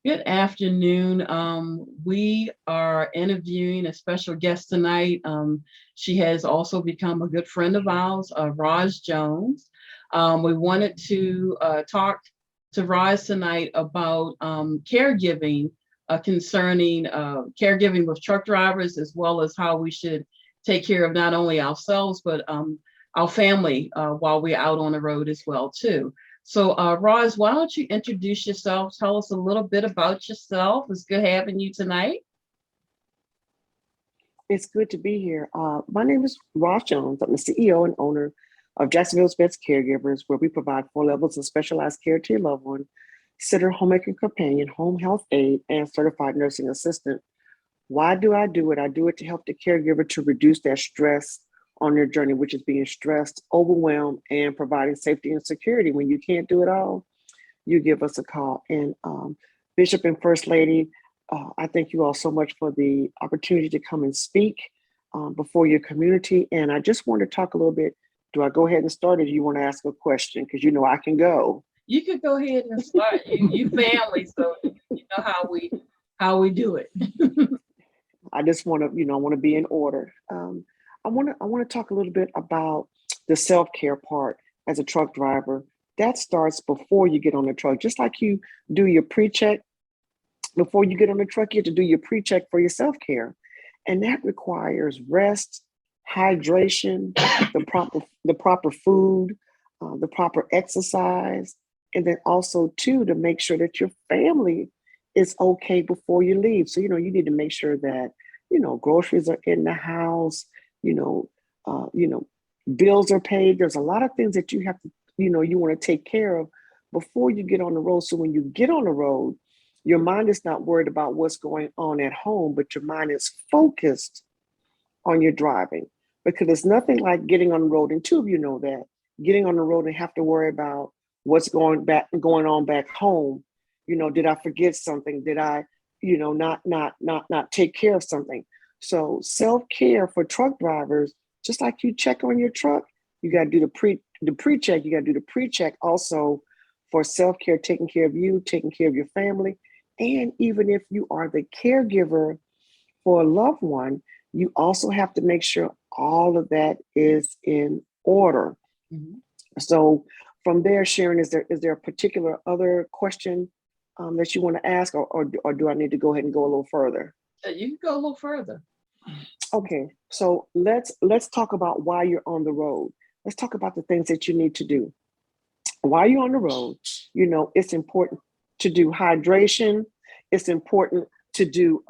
Good afternoon. We are interviewing a special guest tonight. She has also become a good friend of ours, Roz Jones. We wanted to talk to Roz tonight about caregiving concerning caregiving with truck drivers, as well as how we should take care of not only ourselves, but our family while we're out on the road as well, too. So, Roz, why don't you introduce yourself? Tell us a little bit about yourself. It's good having you tonight. It's good to be here. My name is Ross Jones. I'm the CEO and owner of Jacksonville's Best Caregivers, where we provide 4 levels of specialized care to your loved one, sitter, homemaker companion, home health aide, and certified nursing assistant. Why do I do it? I do it to help the caregiver to reduce their stress on their journey, which is being stressed, overwhelmed, and providing safety and security. When you can't do it all, you give us a call. And Bishop and First Lady, I thank you all so much for the opportunity to come and speak before your community. And I just want to talk a little bit. Do I go ahead and start, or do you want to ask a question? Because you know I can go. You could go ahead and start. You family, so you know how we do it. I just want to, I want to be in order. I want to talk a little bit about the self care part as a truck driver. That starts before you get on the truck, just like you do your pre check before you get on the truck. You have to do your pre check for your self care, and that requires rest, hydration, the proper food, the proper exercise, and then also too to make sure that your family is okay before you leave. So you need to make sure that groceries are in the house. You know, you know, bills are paid. There's a lot of things that you have to you want to take care of before you get on the road. So when you get on the road, your mind is not worried about what's going on at home, but your mind is focused on your driving, because there's nothing like getting on the road. And two of you know that getting on the road and have to worry about what's going on back home. Did I forget something? Did I, not take care of something? So self-care for truck drivers, just like you check on your truck, you got to do the pre-check. You got to do the pre-check also for self-care, taking care of you, taking care of your family. And even if you are the caregiver for a loved one, you also have to make sure all of that is in order. Mhm. So from there, Sharon, is there a particular other question that you want to ask, or do I need to go ahead and go a little further? You can go a little further. Okay, so let's talk about why you're on the road. Let's talk about the things that you need to do while you're on the road. It's important to do hydration. It's important to do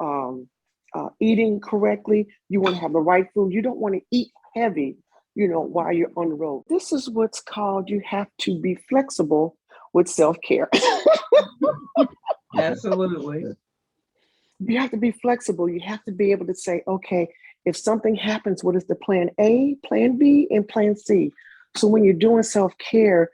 eating correctly. You want to have the right food. You don't want to eat heavy, while you're on the road. This is what's called, you have to be flexible with self-care. Absolutely. You have to be flexible. You have to be able to say, okay, if something happens, what is the plan A, plan B, and plan C? So when you're doing self-care,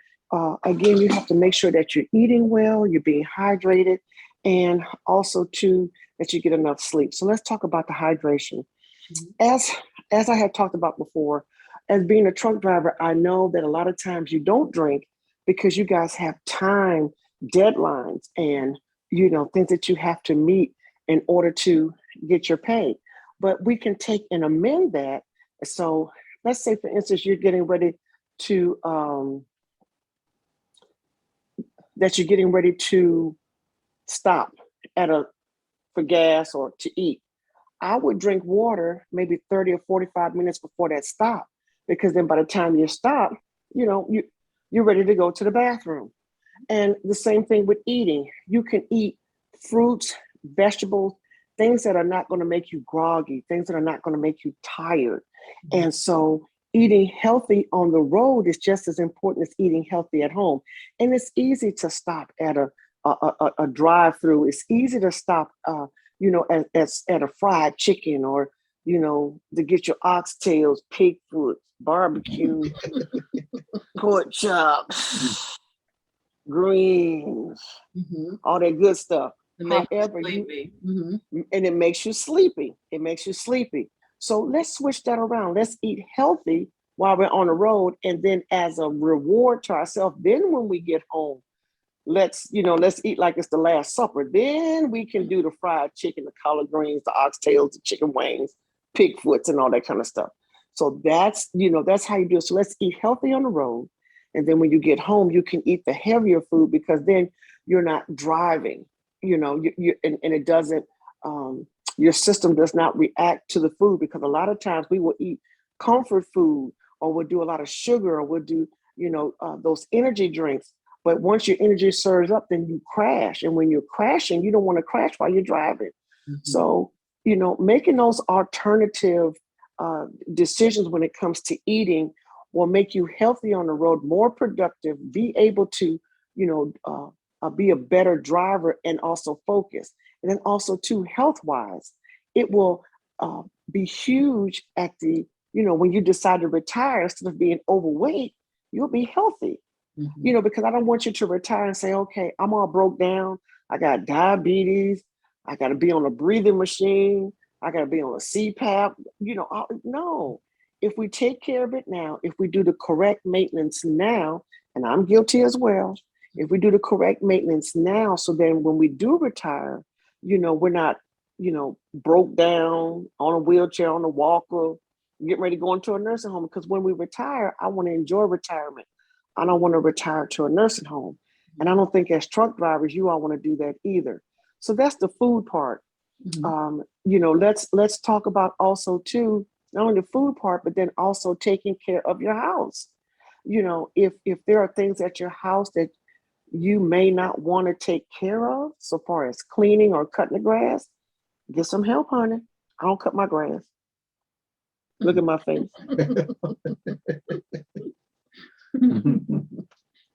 again, you have to make sure that you're eating well, you're being hydrated, and also too that you get enough sleep. So let's talk about the hydration. Mhm. As I had talked about before, as being a truck driver, I know that a lot of times you don't drink because you guys have time deadlines and things that you have to meet in order to get your pay. But we can take and amend that. So let's say, for instance, you're getting ready to stop at a for gas or to eat. I would drink water maybe 30 or 45 minutes before that stop, because then by the time you stop, you know, you you're ready to go to the bathroom. And the same thing with eating. You can eat fruits, vegetables, things that are not going to make you groggy, things that are not going to make you tired. And so eating healthy on the road is just as important as eating healthy at home. And it's easy to stop at a drive-through. It's easy to stop, at a fried chicken, or, to get your oxtails, pig foot, barbecue, pork chops, greens, Mhm. all that good stuff. To make you However, sleepy. Hmm. and it makes you sleepy. It makes you sleepy. So let's switch that around. Let's eat healthy while we're on the road. And then as a reward to ourselves, then when we get home, let's eat like it's the Last Supper. Then we can do the fried chicken, the collard greens, the oxtails, the chicken wings, pig foots, and all that kind of stuff. So that's how you do it. So let's eat healthy on the road. And then when you get home, you can eat the heavier food because then you're not driving, and it doesn't, your system does not react to the food, because a lot of times we will eat comfort food, or we'll do a lot of sugar, or we'll do, those energy drinks. But once your energy surges up, then you crash. And when you're crashing, you don't want to crash while you're driving. Mhm. So, making those alternative decisions when it comes to eating will make you healthy on the road, more productive, be able to, be a better driver, and also focus. And then also too, health wise, it will be huge at the, when you decide to retire, instead of being overweight, you'll be healthy. Mhm. Because I don't want you to retire and say, okay, I'm all broke down. I got diabetes. I got to be on a breathing machine. I got to be on a CPAP. No. If we take care of it now, if we do the correct maintenance now, and I'm guilty as well, if we do the correct maintenance now, so then when we do retire, we're not, broke down on a wheelchair, on a walker, getting ready to go into a nursing home. Because when we retire, I want to enjoy retirement. I don't want to retire to a nursing home. And I don't think as truck drivers, you all want to do that either. So that's the food part. Mhm. Let's talk about also too, not only the food part, but then also taking care of your house. If there are things at your house that you may not want to take care of, so far as cleaning or cutting the grass, get some help, honey. I don't cut my grass. Look at my face.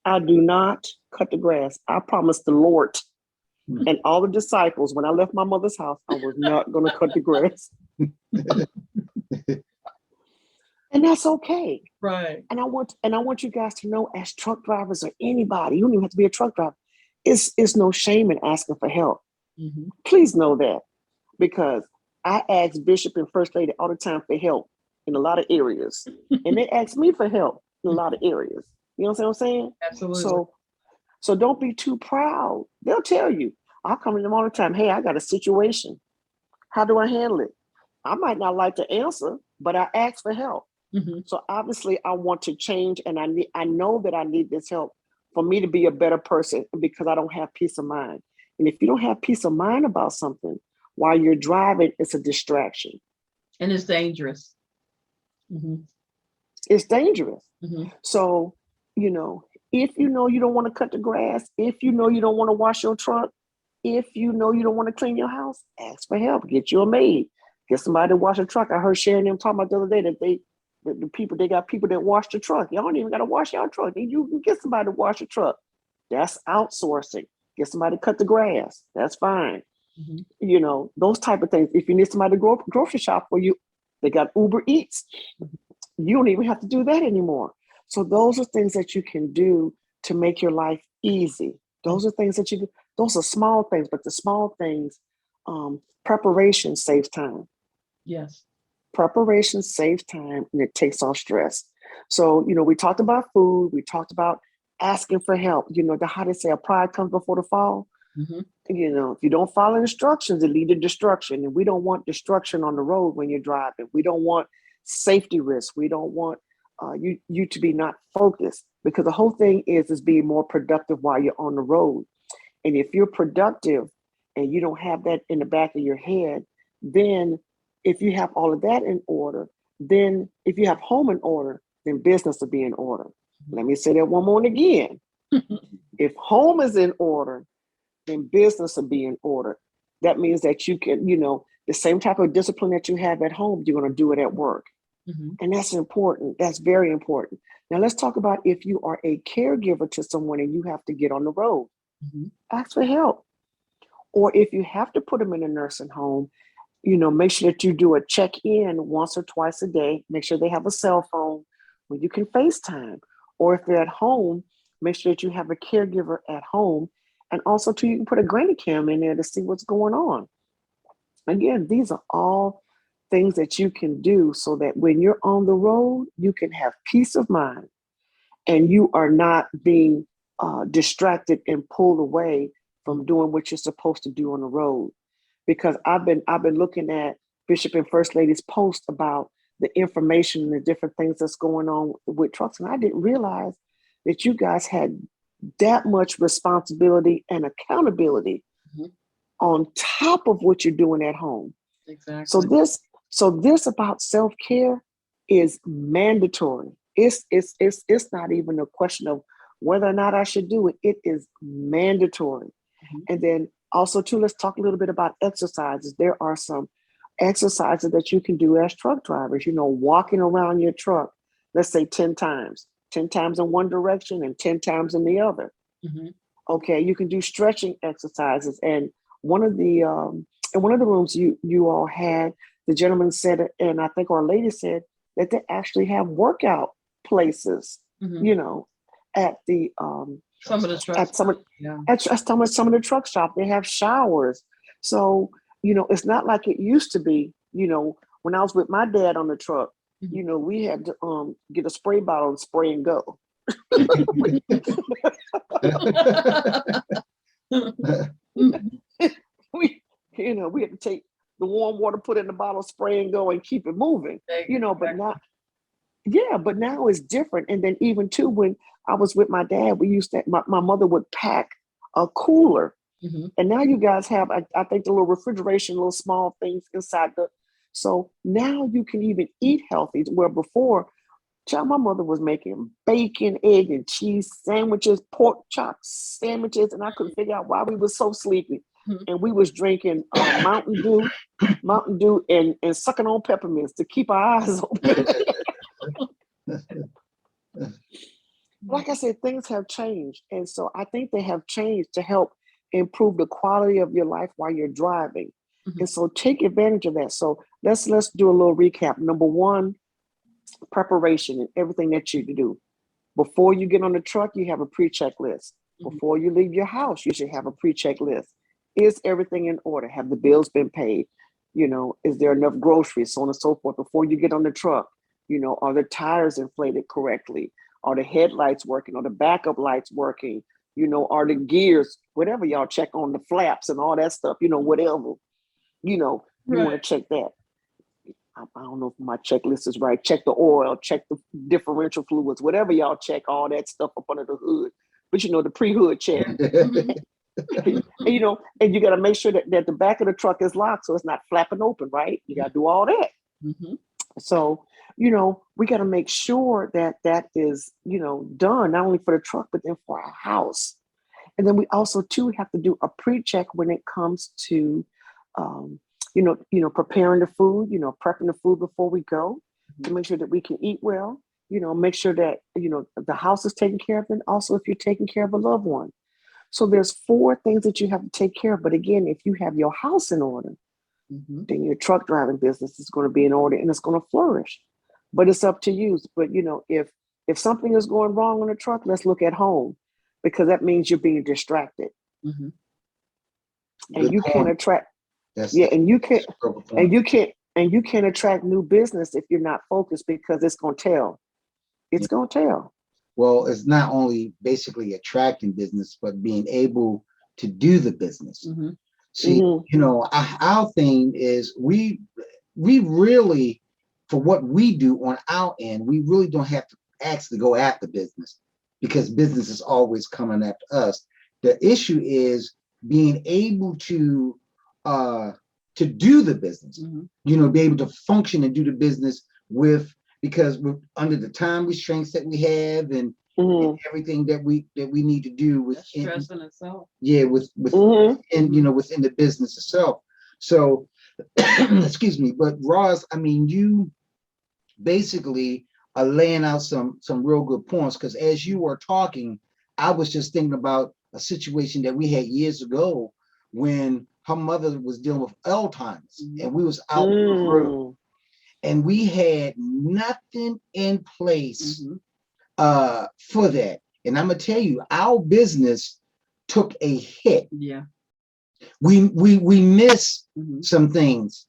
I do not cut the grass. I promised the Lord and all the disciples when I left my mother's house, I was not going to cut the grass. And that's okay. Right. And I want you guys to know, as truck drivers or anybody, you don't even have to be a truck driver. It's no shame in asking for help. Mhm. Please know that, because I ask Bishop and First Lady all the time for help in a lot of areas, and they ask me for help in a lot of areas. You know what I'm saying? Absolutely. So don't be too proud. They'll tell you. I'll come to them all the time. Hey, I got a situation. How do I handle it? I might not like to answer, but I ask for help. Mhm. So obviously I want to change, and I know that I need this help for me to be a better person, because I don't have peace of mind. And if you don't have peace of mind about something while you're driving, it's a distraction. And it's dangerous. Mhm. It's dangerous. Mhm. So, you know, if you know you don't want to cut the grass, if you know you don't want to wash your truck, if you know you don't want to clean your house, ask for help. Get you a maid. Get somebody to wash a truck. I heard Sharon them talking about the other day that they got people that wash the truck. Y'all don't even got to wash your truck. You can get somebody to wash the truck. That's outsourcing. Get somebody to cut the grass. That's fine. Mhm. Those type of things. If you need somebody to grocery shop for you, they got Uber Eats. You don't even have to do that anymore. So those are things that you can do to make your life easy. Mhm. Those are things that those are small things, but the small things, preparation saves time. Yes. Preparation saves time, and it takes off stress. So, we talked about food, we talked about asking for help. How they say a pride comes before the fall. Mhm. If you don't follow instructions, it leads to destruction. And we don't want destruction on the road when you're driving. We don't want safety risks. We don't want you to be not focused, because the whole thing is being more productive while you're on the road. And if you're productive and you don't have that in the back of your head, then if you have all of that in order, then if you have home in order, then business will be in order. Let me say that one more again. If home is in order, then business will be in order. That means that you can, the same type of discipline that you have at home, you're going to do it at work. Mhm. And that's important. That's very important. Now, let's talk about if you are a caregiver to someone and you have to get on the road, Mhm. ask for help. Or if you have to put them in a nursing home, make sure that you do a check in once or twice a day. Make sure they have a cell phone where you can FaceTime. Or if they're at home, make sure that you have a caregiver at home. And also, too, you can put a granny cam in there to see what's going on. Again, these are all things that you can do so that when you're on the road, you can have peace of mind, and you are not being distracted and pulled away from doing what you're supposed to do on the road. Because I've been looking at Bishop and First Lady's post about the information and the different things that's going on with trucks, and I didn't realize that you guys had that much responsibility and accountability Mhm. on top of what you're doing at home. So Exactly. this about self-care is mandatory. It's not even a question of whether or not I should do it. It is mandatory. Mhm. And then also too, let's talk a little bit about exercises. There are some exercises that you can do as truck drivers, walking around your truck, let's say 10 times, 10 times in one direction and 10 times in the other. Mhm. Okay, you can do stretching exercises. And one of the in one of the rooms you all had, the gentleman said, and I think our lady said that they actually have workout places, Mhm. you know, at the Some of the trucks. at some of Yeah. some of the truck stop. They have showers. So, it's not like it used to be, when I was with my dad on the truck, Mhm. we had to get a spray bottle and spray and go. we we had to take the warm water, put it in the bottle, spray and go, and keep it moving. But Exactly. now, yeah, but now it's different. And then even too, when I was with my dad, we used to my mother would pack a cooler. Mhm. And now you guys have, I think, the little refrigeration, little small things inside the. So now you can even eat healthy. Where before, child, my mother was making bacon, egg, and cheese sandwiches, pork chop sandwiches, and I couldn't figure out why we were so sleepy. Mhm. And we was drinking Mountain Dew, and sucking on peppermints to keep our eyes open. Like I said, things have changed. And so I think they have changed to help improve the quality of your life while you're driving. Mhm. And so take advantage of that. So let's do a little recap. Number one, preparation and everything that you do. Before you get on the truck, you have a pre-check list. Mhm. Before you leave your house, you should have a pre-check list. Is everything in order? Have the bills been paid? Is there enough groceries, so on and so forth? Before you get on the truck, are the tires inflated correctly? Are the headlights working? Are the backup lights working? Are the gears, whatever y'all check on the flaps and all that stuff, whatever, you Right. want to check that. I don't know if my checklist is right. Check the oil, check the differential fluids, whatever y'all check, all that stuff up under the hood. But the pre-hood check. Yeah. Mhm. And you got to make sure that the back of the truck is locked so it's not flapping open, right? You got to do all that. Mhm. So, we got to make sure that that is, done, not only for the truck, but then for our house. And then we also too have to do a pre-check when it comes to, um, preparing the food, prepping the food before we go to make sure that we can eat well. Make sure that the house is taken care of, and also if you're taking care of a loved one. So there's four things that you have to take care of. But again, if you have your house in order, Mhm. then your truck driving business is going to be in order and it's going to flourish. But it's up to you. But if something is going wrong on the truck, let's look at home, because that means you're being distracted, Mhm. and Yeah. Good you can't point. attract. That's Yeah, that's and you can't a proper and point. you can't and you can't attract new business if you're not focused, because it's going to tell. It's Yeah. going to tell. Well, it's not only basically attracting business, but being able to do the business. Mhm. See, Mm-hmm. our thing is we really, for what we do on our end, we really don't have to actually go after business because business is always coming after us. The issue is being able uh to do the business, Mhm. be able to function and do the business with because we're under the time restraints that we have and Mm-hmm. everything that we need to do That's within stress in itself. yeah with Mm-hmm. and Mhm. within the business itself. So excuse me, but Ross, I mean, you basically are laying out some real good points because as you were talking, I was just thinking about a situation that we had years ago when her mother was dealing with Alzheimer's Mhm. and we was out on the road Mm. and we had nothing in place Mhm. for that. And I'm gonna tell you, our business took a hit. Yeah. We miss Mhm. some things,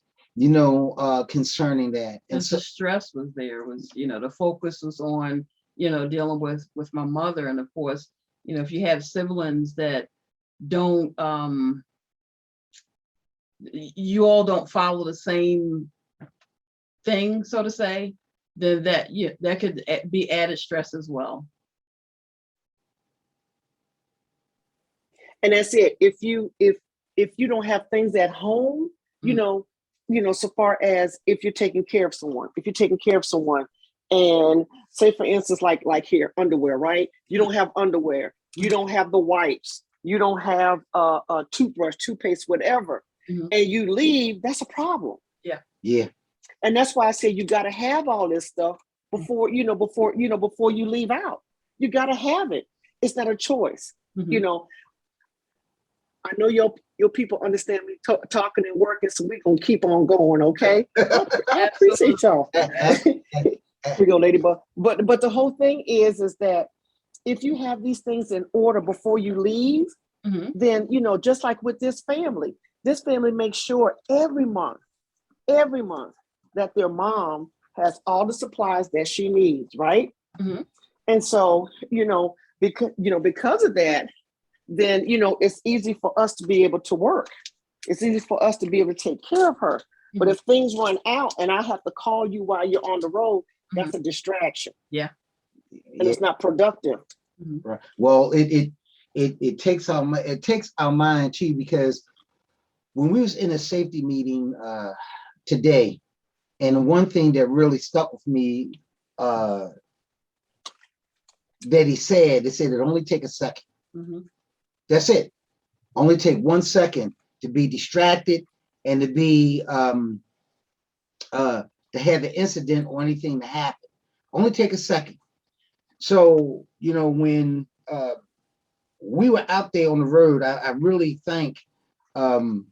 concerning that. And Because so the stress was there, was the focus was on dealing with my mother, and of course if you have siblings that don't, you all don't follow the same thing, so to say, then that could be added stress as well. And that's it. If you don't have things at home, so far as if you're taking care of someone, and say for instance, like here, underwear, right? You don't have underwear, you don't have the wipes, you don't have a toothbrush, toothpaste, whatever, and you leave, that's a problem. Yeah. And that's why I say you got to have all this stuff before you leave out. You got to have it. It's not a choice. I know your people understand me talking and working, so we're gonna keep on going, okay? I appreciate y'all. Here we go, lady. But the whole thing is that if you have these things in order before you leave, then just like with this family makes sure every month that their mom has all the supplies that she needs, right? And so because of that, then it's easy for us to be able to work. It's easy for us to be able to take care of her. But if things run out and I have to call you while you're on the road, that's a distraction. Yeah. And it's not productive. Right. Well, it takes our mind too, because when we was in a safety meeting today, and one thing that really stuck with me that they said it only take a second. That's it. Only take 1 second to be distracted and to be to have an incident or anything to happen. Only take a second. So when we were out there on the road, I really thank God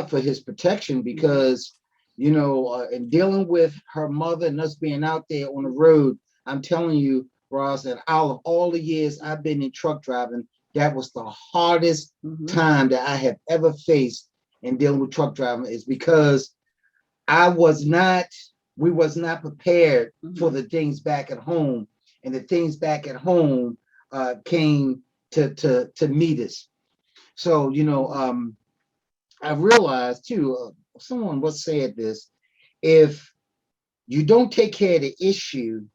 for His protection, because in dealing with her mother and us being out there on the road, I'm telling you, Ross, that out of all the years I've been in truck driving, that was the hardest time that I have ever faced in dealing with truck driving, is because we was not prepared for the things back at home, and the things back at home came to meet us. So I realized too, someone once said this: if you don't take care of the issue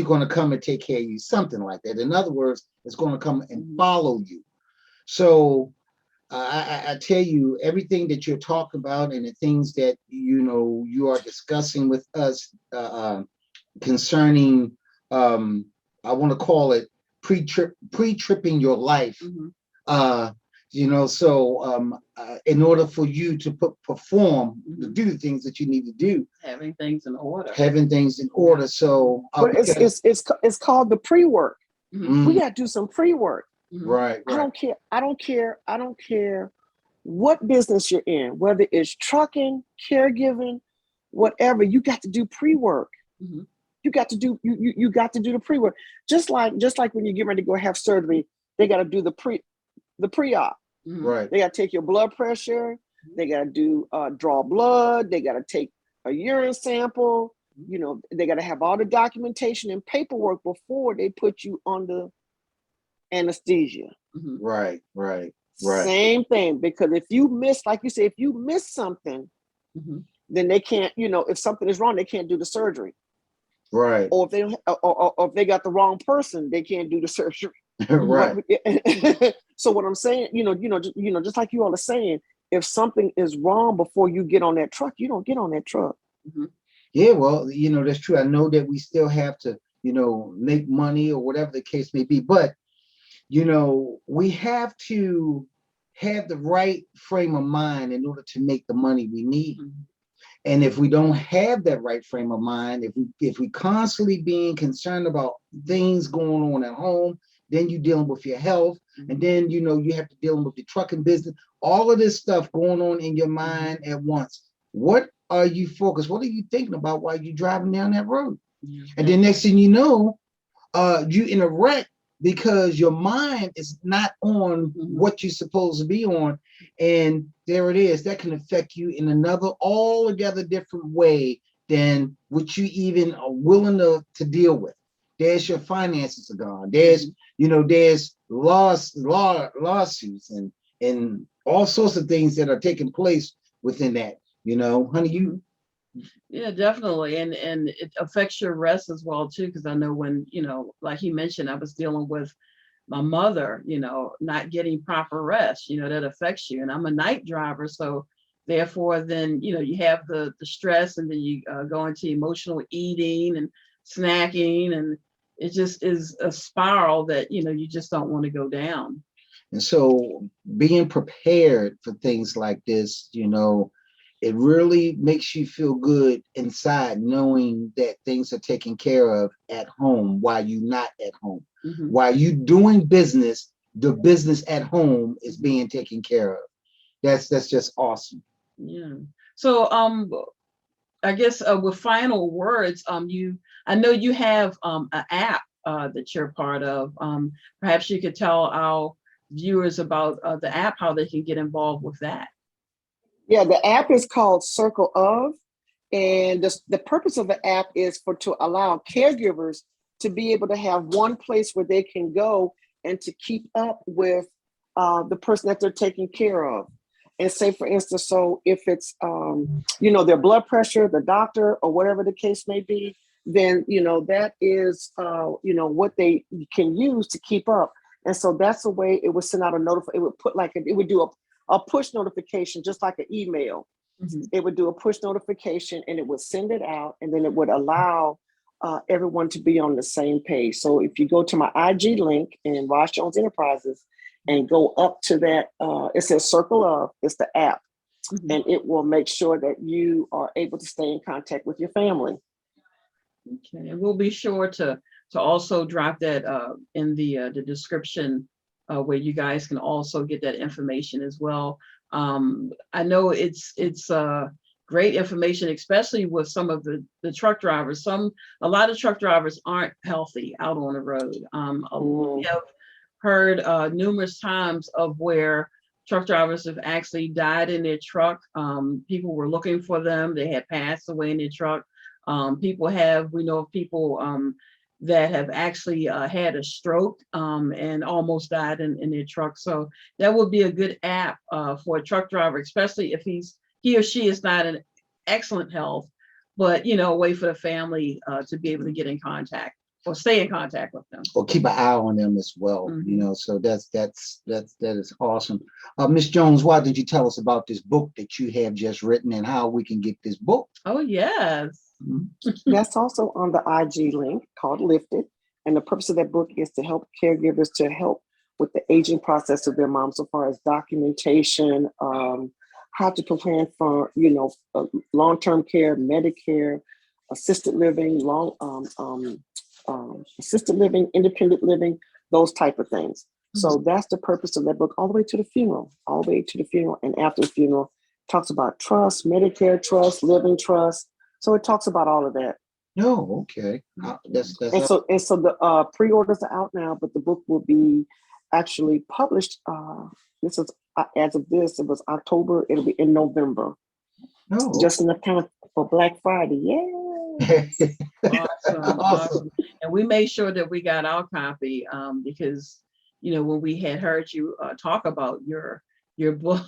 going to come and take care of you, something like that. In other words, it's going to come and follow you. So I tell you, everything that you're talking about and the things that you are discussing with us concerning, I want to call it pre-tripping your life. So in order for you to perform, to do the things that you need to do, having things in order. So but it's called the pre-work. We got to do some pre-work. Right. I don't care what business you're in, whether it's trucking, caregiving, whatever. You got to do pre-work. You got to do the pre-work. Just like when you get ready to go have surgery, they got to do the pre-op. Right. They got to take your blood pressure. They got to do draw blood. They got to take a urine sample. They got to have all the documentation and paperwork before they put you under anesthesia. Right. Same thing, because if you miss, like you say, if you miss something, then they can't. If something is wrong, they can't do the surgery. Right. Or if they don't, or if they got the wrong person, they can't do the surgery. Right. So what I'm saying, just like you all are saying, if something is wrong before you get on that truck, you don't get on that truck. Yeah, well, that's true. I know that we still have to, make money or whatever the case may be, but we have to have the right frame of mind in order to make the money we need. And if we don't have that right frame of mind, if we constantly being concerned about things going on at home, then you're dealing with your health, and then you have to deal with the trucking business, all of this stuff going on in your mind at once. What are you focused? What are you thinking about while you're driving down that road? And then next thing you know, you in a wreck because your mind is not on what you're supposed to be on. And there it is. That can affect you in another altogether different way than what you even are willing to deal with. There's your finances are gone. There's there's lawsuits and all sorts of things that are taking place within that. Honey, you. Yeah, definitely. And it affects your rest as well too. Cause I know when, like he mentioned, I was dealing with my mother, not getting proper rest, that affects you. And I'm a night driver. So therefore, then, you have the stress, and then you go into emotional eating and snacking. And it just is a spiral that, you just don't want to go down. And so being prepared for things like this, it really makes you feel good inside knowing that things are taken care of at home while you're not at home. Mhm. While you doing business, the business at home is being taken care of. That's just awesome. Yeah. So, I guess with final words, I know you have an app that you're part of. Perhaps you could tell our viewers about the app, how they can get involved with that. Yeah, the app is called Circle of, and the purpose of the app is to allow caregivers to be able to have one place where they can go and to keep up with the person that they're taking care of. And say, for instance, so if it's their blood pressure, the doctor, or whatever the case may be, then that is what they can use to keep up. And so that's the way it would send out a notification. It would put it would do a push notification, just like an email. Mhm. It would do a push notification, and it would send it out, and then it would allow everyone to be on the same page. So if you go to my IG link in Ross Jones Enterprises and go up to that, it says Circle of, it's the app, Mhm. and it will make sure that you are able to stay in contact with your family. Okay, and we'll be sure to also drop that in the description where you guys can also get that information as well. I know it's great information, especially with some of the truck drivers. A lot of truck drivers aren't healthy out on the road. We Mm. have heard numerous times of where truck drivers have actually died in their truck. People were looking for them; they had passed away in their truck. We know of people that have actually had a stroke and almost died in their truck. So that would be a good app for a truck driver, especially if he or she is not in excellent health, but a way for the family to be able to get in contact or stay in contact with them. Or keep an eye on them as well. Mhm. So that is awesome. Miss Jones, why did you tell us about this book that you have just written and how we can get this book? Oh, yes. Mhm. That's also on the IG link called Lifted. And the purpose of that book is to help caregivers to help with the aging process of their mom, so far as documentation, how to plan for, long-term care, Medicare, assisted living, assisted living, independent living, those type of things. So that's the purpose of that book, all the way to the funeral, all the way to the funeral. And after the funeral, talks about trust, Medicare trust, living trust. So it talks about all of that. No, okay. That's And so the pre-orders are out now, but the book will be actually published. This is as of this, it was October. It'll be in November, no. just enough time for Black Friday. Yeah. Awesome, awesome. And we made sure that we got our copy because when we had heard you talk about your book,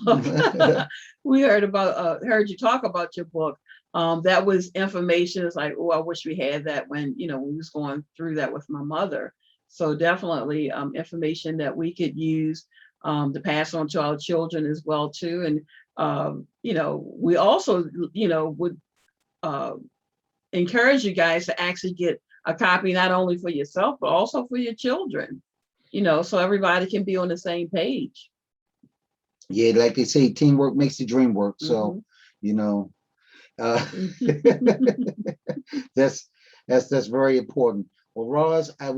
we heard you talk about your book. That was information. It's like, oh, I wish we had that when we was going through that with my mother. So definitely information that we could use to pass on to our children as well too. And we also would uh, encourage you guys to actually get a copy, not only for yourself, but also for your children, so everybody can be on the same page. Yeah, like they say, teamwork makes the dream work. So, Mhm. you know, uh, that's that's very important. Well, Roz, I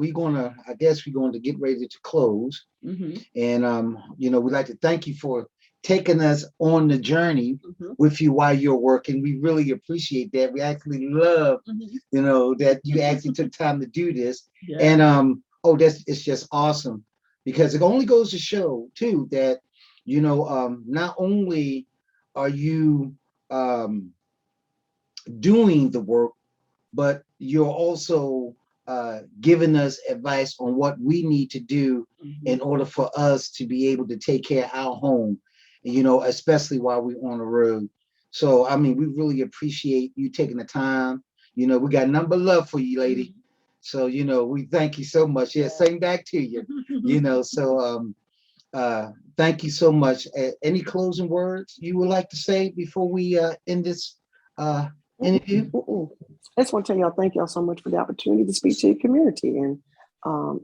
guess we're going to get ready to close. Mhm. And we'd like to thank you for taking us on the journey Mhm. with you while you're working. We really appreciate that. We actually love, Mhm. that you actually took time to do this. Yeah. And it's just awesome because it only goes to show too that not only are you doing the work, but you're also giving us advice on what we need to do in Mhm. order for us to be able to take care of our home, especially while we're on the road. So, I mean, we really appreciate you taking the time. We got number love for you, lady. So, we thank you so much. Yeah, Yeah. same back to you. So thank you so much. Any closing words you would like to say before we end this interview? Mm-mm. I just want to tell y'all, thank y'all so much for the opportunity to speak to your community. And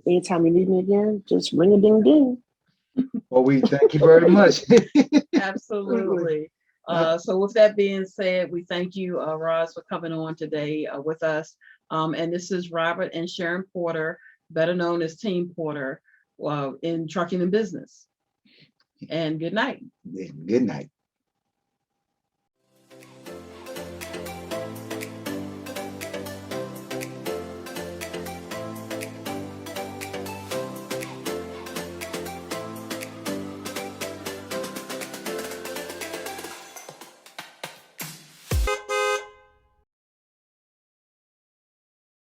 anytime you need me again, just ring a ding ding. Well, we thank you very much. Absolutely. So with that being said, we thank you, Roz, for coming on today with us. And this is Robert and Sharon Porter, better known as Team Porter, in trucking and business. And good night. Good night.